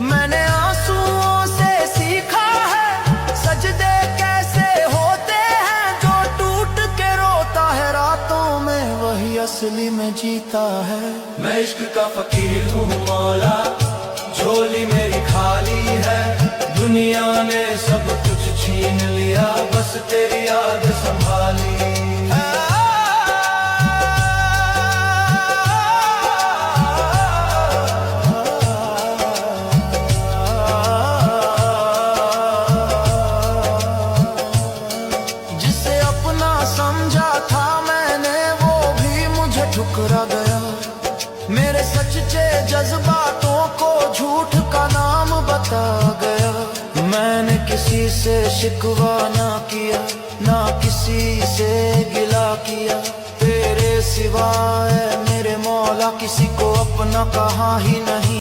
मैंने आंसुओं से सीखा है सजदे कैसे होते हैं। जो टूट के रोता है रातों में वही असली में जीता है। मैं इश्क का फकीर हूँ मौला, झोली मेरी खाली है। दुनिया ने सब कुछ छीन लिया, बस तेरी याद संभाली। जिसे अपना समझा था मैंने वो भी मुझे ठुकरा गया। मेरे सच्चे जज्बातों को झूठ का नाम बता गया। मैंने किसी से शिकवा ना किया, ना किसी से गिला किया। तेरे सिवाय मेरे मौला किसी को अपना कहा ही नहीं।